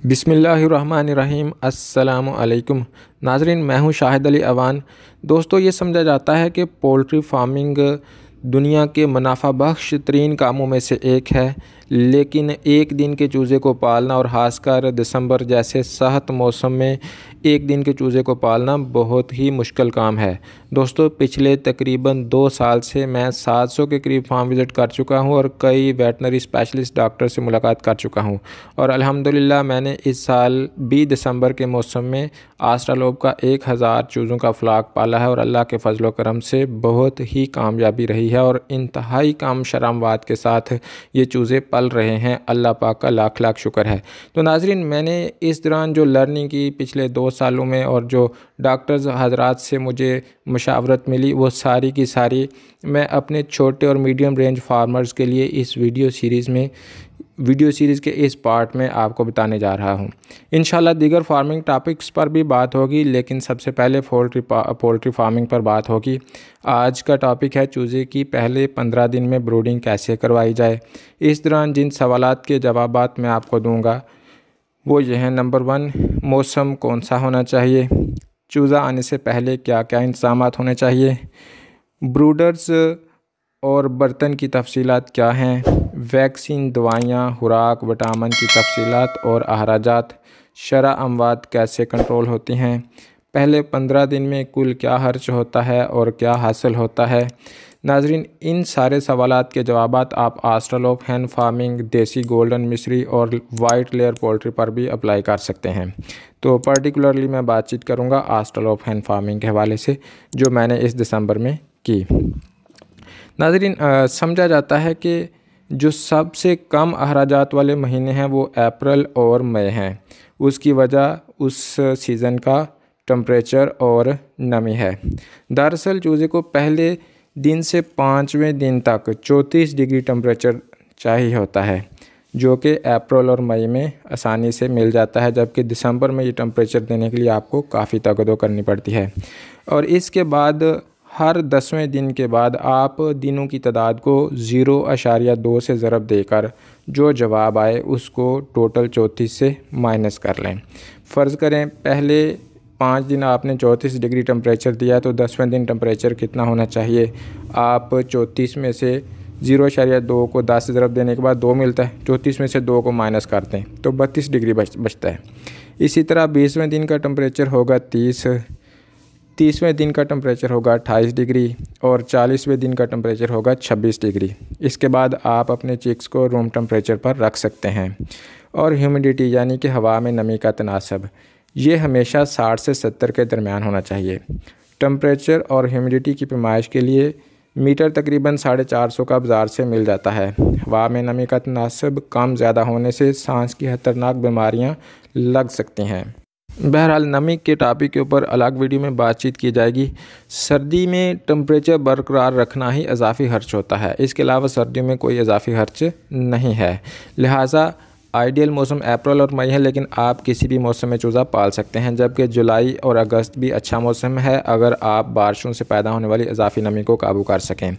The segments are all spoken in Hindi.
बिस्मिल्लाहिर्रहमानिर्रहीम। अस्सलामु अलैकुम नाज़रीन, मैं हूं शाहिद अली अवान। दोस्तों, ये समझा जाता है कि पोल्ट्री फार्मिंग दुनिया के मुनाफा बख्श तरीन कामों में से एक है, लेकिन एक दिन के चूज़े को पालना और ख़ासकर दिसंबर जैसे सख्त मौसम में एक दिन के चूज़े को पालना बहुत ही मुश्किल काम है। दोस्तों, पिछले तकरीबन 2 साल से मैं 700 के करीब फार्म विज़िट कर चुका हूं और कई वेटनरी स्पेशलिस्ट डॉक्टर से मुलाकात कर चुका हूं और अल्हम्दुलिल्लाह मैंने इस साल भी दिसंबर के मौसम में आस्ट्रालोप का 1000 चूज़ों का फ्लाक पाला है और अल्लाह के फजल करम से बहुत ही कामयाबी रही है और इंतहाई कम शर्मवाद के साथ ये चूज़े पल रहे हैं। अल्लाह पाक का लाख लाख शुक्र है। तो नाज़रीन, मैंने इस दौरान जो लर्निंग की पिछले 2 सालों में और जो डॉक्टर्स हजरात से मुझे मशावरत मिली, वो सारी की सारी मैं अपने छोटे और मीडियम रेंज फार्मर्स के लिए इस वीडियो सीरीज़ के इस पार्ट में आपको बताने जा रहा हूं। इंशाल्लाह दीगर फार्मिंग टॉपिक्स पर भी बात होगी, लेकिन सबसे पहले पोल्ट्री फार्मिंग पर बात होगी। आज का टॉपिक है चूज़े की पहले 15 दिन में ब्रूडिंग कैसे करवाई जाए। इस दौरान जिन सवालात के जवाबात मैं आपको दूंगा वो ये हैं। नंबर 1, मौसम कौन सा होना चाहिए, चूज़ा आने से पहले क्या क्या इंतज़ामात होने चाहिए, ब्रूडर्स और बर्तन की तफसीलात क्या हैं, वैक्सीन, दवाइयाँ, खुराक, विटामिन की तफसीलात और अखराजात, शरह अमवात कैसे कंट्रोल होती हैं, पहले 15 दिन में कुल क्या खर्च होता है और क्या हासिल होता है। नाजरीन, इन सारे सवालात के जवाबात आप आस्ट्रालोप हैन फार्मिंग, देसी गोल्डन मिस्री और वाइट लेयर पोल्ट्री पर भी अप्लाई कर सकते हैं। तो पर्टिकुलरली मैं बातचीत करूंगा आस्ट्रालोप हैन फार्मिंग के हवाले से, जो मैंने इस दिसंबर में की। नाजरीन, समझा जाता है कि जो सबसे कम अखराजात वाले महीने हैं वो अप्रैल और मई हैं। उसकी वजह उस सीज़न का टेम्परेचर और नमी है। दरअसल चूज़े को पहले दिन से 5वें दिन तक 34 डिग्री टेम्परेचर चाहिए होता है, जो कि अप्रैल और मई में आसानी से मिल जाता है, जबकि दिसंबर में ये टेम्परेचर देने के लिए आपको काफ़ी तगदो करनी पड़ती है। और इसके बाद हर 10वें दिन के बाद आप दिनों की तादाद को 0.2 से ज़रब देकर जो जवाब आए उसको टोटल 34 से माइनस कर लें। फ़र्ज़ करें पहले 5 दिन आपने 34 डिग्री टेम्परेचर दिया, तो 10वें दिन टेम्परेचर कितना होना चाहिए। आप 34 में से 0.2 को 10 से ज़रब देने के बाद 2 मिलता है, 34 में से 2 को माइनस करते हैं तो 32 डिग्री बचता है। इसी तरह 20वें दिन का टेम्परेचर होगा 30वें दिन का टेम्परेचर होगा 28 डिग्री और 40वें दिन का टेम्परेचर होगा 26 डिग्री। इसके बाद आप अपने चिक्स को रूम टेम्परेचर पर रख सकते हैं। और ह्यूमिडिटी यानी कि हवा में नमी का तनासब, ये हमेशा 60 से 70 के दरमियान होना चाहिए। टेम्परेचर और ह्यूमिडिटी की पैमाइश के लिए मीटर तकरीबन 450 का बाज़ार से मिल जाता है। हवा में नमी का तनासब कम ज़्यादा होने से सांस की खतरनाक बीमारियाँ लग सकती हैं। बहरहाल, नमी के टॉपिक के ऊपर अलग वीडियो में बातचीत की जाएगी। सर्दी में टेम्परेचर बरकरार रखना ही इजाफी खर्च होता है, इसके अलावा सर्दियों में कोई इजाफी खर्च नहीं है। लिहाजा आइडियल मौसम अप्रैल और मई है, लेकिन आप किसी भी मौसम में चूज़ा पाल सकते हैं, जबकि जुलाई और अगस्त भी अच्छा मौसम है अगर आप बारिशों से पैदा होने वाली इजाफी नमी को काबू कर सकें।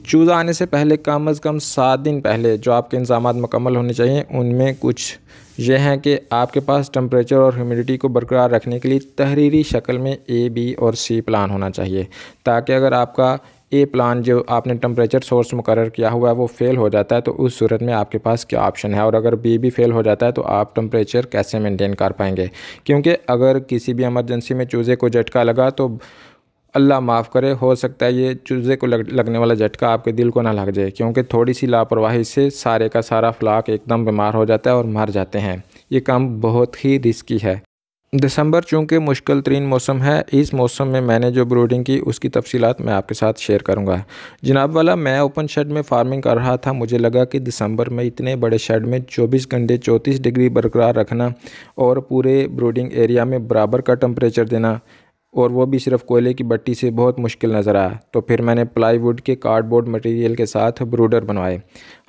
चूज़ा आने से पहले कम अज़ कम 7 दिन पहले जो आपके इंतज़ामात मुकम्मल होने चाहिए, उनमें कुछ ये हैं कि आपके पास टेम्परेचर और ह्यूमिडिटी को बरकरार रखने के लिए तहरीरी शक्ल में A, B और C प्लान होना चाहिए, ताकि अगर आपका A प्लान जो आपने टेम्परेचर सोर्स मुकर्रर किया हुआ है वो फ़ेल हो जाता है तो उस सूरत में आपके पास क्या ऑप्शन है, और अगर B भी फ़ेल हो जाता है तो आप टेम्परेचर कैसे मेंटेन कर पाएंगे। क्योंकि अगर किसी भी इमरजेंसी में चूज़े को झटका लगा तो अल्लाह माफ़ करे, हो सकता है ये चूज़े को लगने वाला झटका आपके दिल को ना लग जाए, क्योंकि थोड़ी सी लापरवाही से सारे का सारा फ्लाक एकदम बीमार हो जाता है और मर जाते हैं। ये काम बहुत ही रिस्की है। दिसंबर चूँकि मुश्किल तरीन मौसम है, इस मौसम में मैंने जो ब्रूडिंग की उसकी तफसीलात मैं आपके साथ शेयर करूँगा। जनाब वाला, मैं ओपन शेड में फार्मिंग कर रहा था। मुझे लगा कि दिसंबर में इतने बड़े शेड में 24 घंटे 34 डिग्री बरकरार रखना और पूरे ब्रूडिंग एरिया में बराबर का टेम्परेचर देना, और वो भी सिर्फ कोयले की भट्टी से, बहुत मुश्किल नज़र आया। तो फिर मैंने प्लाईवुड के कार्डबोर्ड मटेरियल के साथ ब्रूडर बनवाए।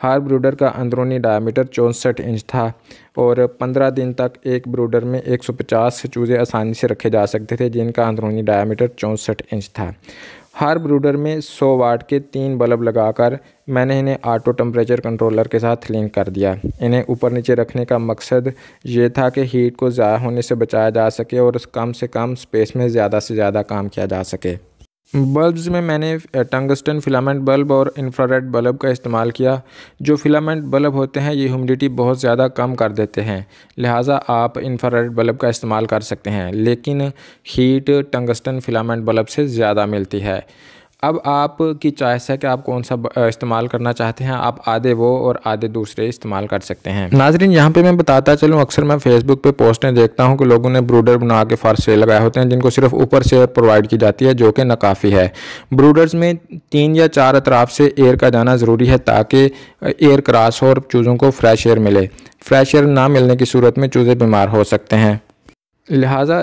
हर ब्रूडर का अंदरूनी डायमीटर 64 इंच था और 15 दिन तक एक ब्रूडर में 150 चूज़े आसानी से रखे जा सकते थे, जिनका अंदरूनी डायमीटर 64 इंच था। हर ब्रूडर में 100 वाट के 3 बल्ब लगाकर मैंने इन्हें ऑटो टेम्परेचर कंट्रोलर के साथ लिंक कर दिया। इन्हें ऊपर नीचे रखने का मकसद ये था कि हीट को ज़ाया होने से बचाया जा सके और कम से कम स्पेस में ज़्यादा से ज़्यादा काम किया जा सके। बल्ब्स में मैंने टंगस्टन फिलामेंट बल्ब और इंफ्रारेड बल्ब का इस्तेमाल किया। जो फिलामेंट बल्ब होते हैं ये ह्यूमिडिटी बहुत ज़्यादा कम कर देते हैं, लिहाजा आप इंफ्रारेड बल्ब का इस्तेमाल कर सकते हैं, लेकिन हीट टंगस्टन फिलामेंट बल्ब से ज़्यादा मिलती है। अब आपकी चॉइस है कि आप कौन सा इस्तेमाल करना चाहते हैं। आप आधे वो और आधे दूसरे इस्तेमाल कर सकते हैं। नाजरीन, यहाँ पे मैं बताता चलूँ, अक्सर मैं फेसबुक पे पोस्टें देखता हूँ कि लोगों ने ब्रूडर बना के फर्श से लगाए होते हैं जिनको सिर्फ ऊपर से एयर प्रोवाइड की जाती है, जो कि नाकाफ़ी है। ब्रूडर्स में 3 या 4 अतराफ से एयर का जाना ज़रूरी है ताकि एयर क्रॉस हो और चूज़ों को फ्रेश एयर मिले। फ्रेश एयर ना मिलने की सूरत में चूज़े बीमार हो सकते हैं, लिहाजा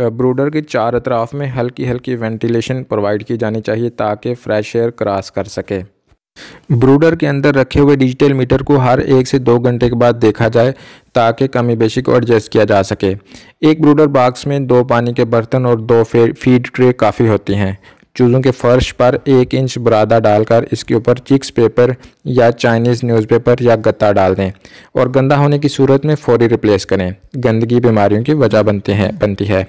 ब्रूडर के 4 अतराफ में हल्की हल्की वेंटिलेशन प्रोवाइड की जानी चाहिए ताकि फ्रेश एयर क्रॉस कर सके। ब्रूडर के अंदर रखे हुए डिजिटल मीटर को हर 1 से 2 घंटे के बाद देखा जाए ताकि कमी बेशी को एडजस्ट किया जा सके। एक ब्रूडर बॉक्स में 2 पानी के बर्तन और 2 फीड ट्रे काफ़ी होती हैं। चूज़ों के फर्श पर 1 इंच बुरादा डालकर इसके ऊपर चिक्स पेपर या चाइनीज़ न्यूज़पेपर या गत्ता डाल दें और गंदा होने की सूरत में फौरी रिप्लेस करें। गंदगी बीमारियों की वजह बनती है।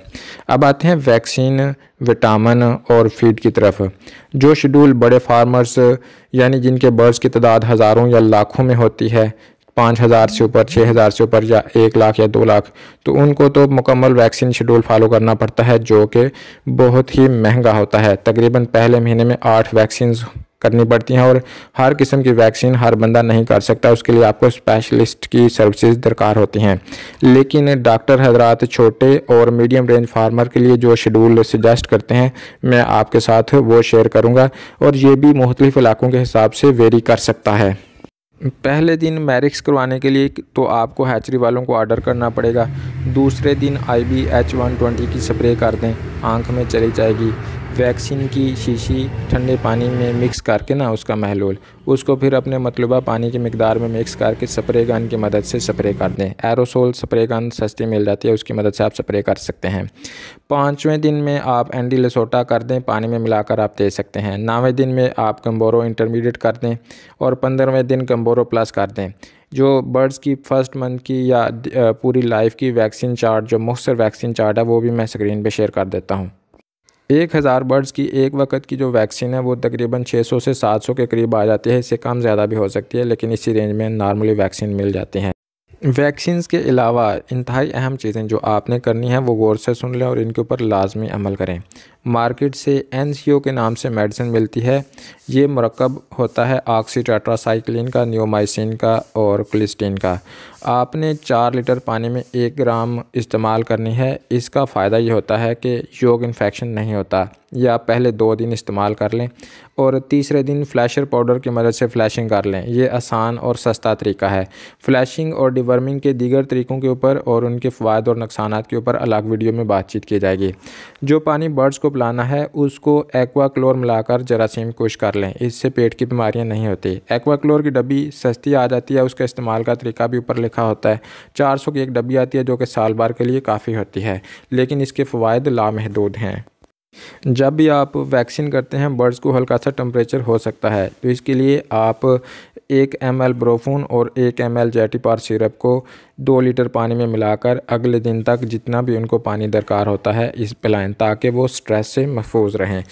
अब आते हैं वैक्सीन, विटामिन और फीड की तरफ। जो शेड्यूल बड़े फार्मर्स यानी जिनके बर्ड्स की तादाद हज़ारों या लाखों में होती है, 5000 से ऊपर, 6000 से ऊपर या 1 लाख या 2 लाख, तो उनको तो मुकम्मल वैक्सीन शेड्यूल फॉलो करना पड़ता है, जो कि बहुत ही महंगा होता है। तकरीबन पहले महीने में 8 वैक्सीन करनी पड़ती हैं और हर किस्म की वैक्सीन हर बंदा नहीं कर सकता, उसके लिए आपको स्पेशलिस्ट की सर्विसेज दरकार होती हैं। लेकिन डॉक्टर हजरात छोटे और मीडियम रेंज फार्मर के लिए जो शेड्यूल सजेस्ट करते हैं मैं आपके साथ वो शेयर करूँगा और ये भी मुख्तलिफ इलाकों के हिसाब से वेरी कर सकता है। पहले दिन मैरिक्स करवाने के लिए तो आपको हैचरी वालों को ऑर्डर करना पड़ेगा। दूसरे दिन IBH120 की स्प्रे कर दें, आंख में चली जाएगी। वैक्सीन की शीशी ठंडे पानी में मिक्स करके ना उसका महलूल, उसको फिर अपने मतलूबा पानी की मिकदार में मिक्स करके स्प्रे गन की मदद से स्प्रे कर दें। एरोसोल स्प्रे गन सस्ती मिल जाती है, उसकी मदद से आप स्प्रे कर सकते हैं। 5वें दिन में आप एंडी लेसोटा कर दें, पानी में मिलाकर आप दे सकते हैं। 9वें दिन में आप कम्बोरो इंटरमीडिएट कर दें और 15वें दिन कम्बोरो प्लस कर दें। जो बर्ड्स की फर्स्ट मंथ की या पूरी लाइफ की वैक्सीन चार्ट, जो मुख्तसर वैक्सीन चार्ट है, वो भी मैं स्क्रीन पे शेयर कर देता हूँ। 1000 बर्ड्स की एक वक्त की जो वैक्सीन है वो तकरीबन 600 से 700 के करीब आ जाती है। इससे कम ज़्यादा भी हो सकती है, लेकिन इसी रेंज में नॉर्मली वैक्सीन मिल जाती हैं। वैक्सीन्स के अलावा इंतहाई अहम चीज़ें जो आपने करनी है वो गौर से सुन लें और इनके ऊपर लाजमी अमल करें। मार्केट से NCO के नाम से मेडिसिन मिलती है। ये मरकब होता है ऑक्सीटेट्रासाइक्लिन का, नियोमाइसिन का और क्लिस्टीन का। आपने 4 लीटर पानी में 1 ग्राम इस्तेमाल करनी है। इसका फ़ायदा ये होता है कि योग इन्फेक्शन नहीं होता। या आप पहले 2 दिन इस्तेमाल कर लें और तीसरे दिन फ्लैशर पाउडर की मदद से फ्लैशिंग कर लें। ये आसान और सस्ता तरीका है। फ्लैशिंग और डिवर्मिंग के दीगर तरीक़ों के ऊपर और उनके फ़वाद और नुकसानात के ऊपर अलग वीडियो में बातचीत की जाएगी। जो पानी बर्ड्स को पिलाना है उसको एक्वा क्लोर मिलाकर जरासीम कुश कर लें, इससे पेट की बीमारियां नहीं होती। एक्वा क्लोर की डब्बी सस्ती आ जाती है, उसका इस्तेमाल का तरीका भी ऊपर लिखा होता है। 400 की एक डब्बी आती है जो कि साल भर के लिए काफ़ी होती है, लेकिन इसके फ़वाद लामहदूद हैं। जब भी आप वैक्सीन करते हैं बर्ड्स को हल्का सा टेम्परेचर हो सकता है, तो इसके लिए आप 1 ml ब्रोफून और 1 ml जेटिपार सिरप को 2 लीटर पानी में मिलाकर अगले दिन तक जितना भी उनको पानी दरकार होता है इस पिलाएं, ताकि वो स्ट्रेस से महफूज रहें।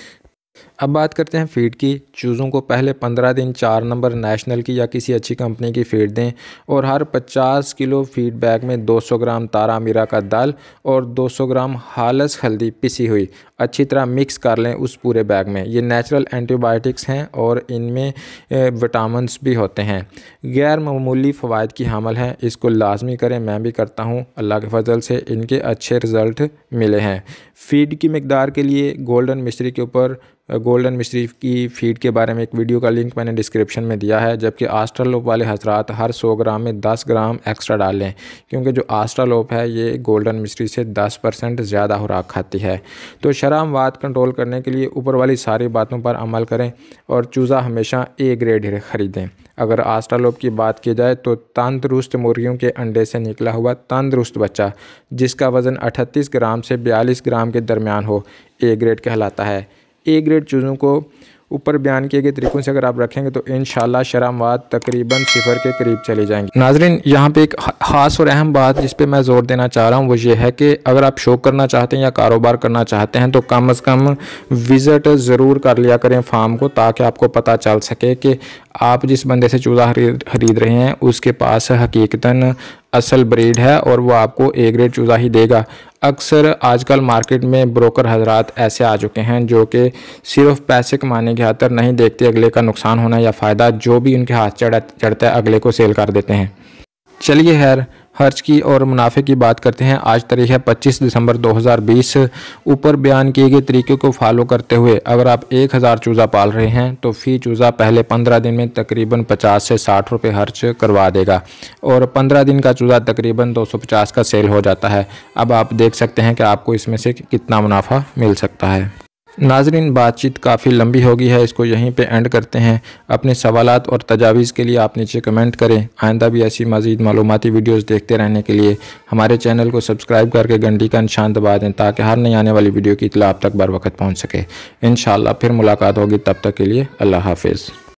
अब बात करते हैं फीड की। चूज़ों को पहले 15 दिन 4 नंबर नेशनल की या किसी अच्छी कंपनी की फीड दें और हर 50 किलो फीड बैग में 200 ग्राम तारा मीरा का दाल और 200 ग्राम हालस हल्दी पिसी हुई अच्छी तरह मिक्स कर लें उस पूरे बैग में। ये नेचुरल एंटीबायोटिक्स हैं और इनमें विटामिन्स भी होते हैं, गैर मामूली फ़वाद की हामिल हैं। इसको लाजमी करें, मैं भी करता हूँ, अल्लाह के फजल से इनके अच्छे रिज़ल्ट मिले हैं। फीड की मिकदार के लिए गोल्डन मिस्ट्री के ऊपर गोल्डन मिस्ट्री की फ़ीड के बारे में एक वीडियो का लिंक मैंने डिस्क्रिप्शन में दिया है, जबकि आस्ट्रालोप वाले हजरात हर 100 ग्राम में 10 ग्राम एक्स्ट्रा डाल लें, क्योंकि जो आस्ट्रालोप है ये गोल्डन मिस्ट्री से 10% ज़्यादा खुराक खाती है। तो शरामवात कंट्रोल करने के लिए ऊपर वाली सारी बातों पर अमल करें और चूज़ा हमेशा A ग्रेड ख़रीदें। अगर आस्ट्रालोप की बात की जाए तो तंदुरुस्त मुर्गियों के अंडे से निकला हुआ तंदुरुस्त बच्चा जिसका वज़न 38 ग्राम से 42 ग्राम के दरमियान हो A ग्रेड कहलाता है। ए ग्रेड चूज़ों को ऊपर बयान किए गए तरीक़ों से अगर आप रखेंगे तो इंशाल्लाह शरामवात तकरीबन 0 के करीब चली जाएंगी। नाजरीन, यहाँ पे एक ख़ास और अहम बात जिस पे मैं ज़ोर देना चाह रहा हूँ वो ये है कि अगर आप शो करना चाहते हैं या कारोबार करना चाहते हैं तो कम अज़ कम विज़िट ज़रूर कर लिया करें फार्म को, ताकि आपको पता चल सके कि आप जिस बंदे से चूज़ा खरीद रहे हैं उसके पास हकीकतन असल ब्रीड है और वो आपको ए ग्रेड चूज़ा ही देगा। अक्सर आजकल मार्केट में ब्रोकर हजरात ऐसे आ चुके हैं जो कि सिर्फ पैसे कमाने की खातिर नहीं देखते अगले का नुकसान होना या फ़ायदा, जो भी उनके हाथ चढ़ता है अगले को सेल कर देते हैं। चलिए खैर, खर्च की और मुनाफे की बात करते हैं। आज तारीख है 25 दिसंबर 2020। ऊपर बयान किए गए तरीके को फॉलो करते हुए अगर आप 1000 चूज़ा पाल रहे हैं तो फ़ी चूज़ा पहले 15 दिन में तकरीबन 50 से 60 रुपये खर्च करवा देगा और 15 दिन का चूज़ा तकरीबन 250 का सेल हो जाता है। अब आप देख सकते हैं कि आपको इसमें से कितना मुनाफा मिल सकता है। नाजरीन, बातचीत काफ़ी लंबी हो गई है, इसको यहीं पे एंड करते हैं। अपने सवालात और तजावीज़ के लिए आप नीचे कमेंट करें। आइंदा भी ऐसी मज़ीद मालूमाती वीडियोस देखते रहने के लिए हमारे चैनल को सब्सक्राइब करके घंटी का निशान दबा दें, ताकि हर नई आने वाली वीडियो की इत्तला आप तक बर वक्त पहुँच सके। इंशाअल्लाह फिर मुलाकात होगी, तब तक के लिए अल्लाह हाफिज़।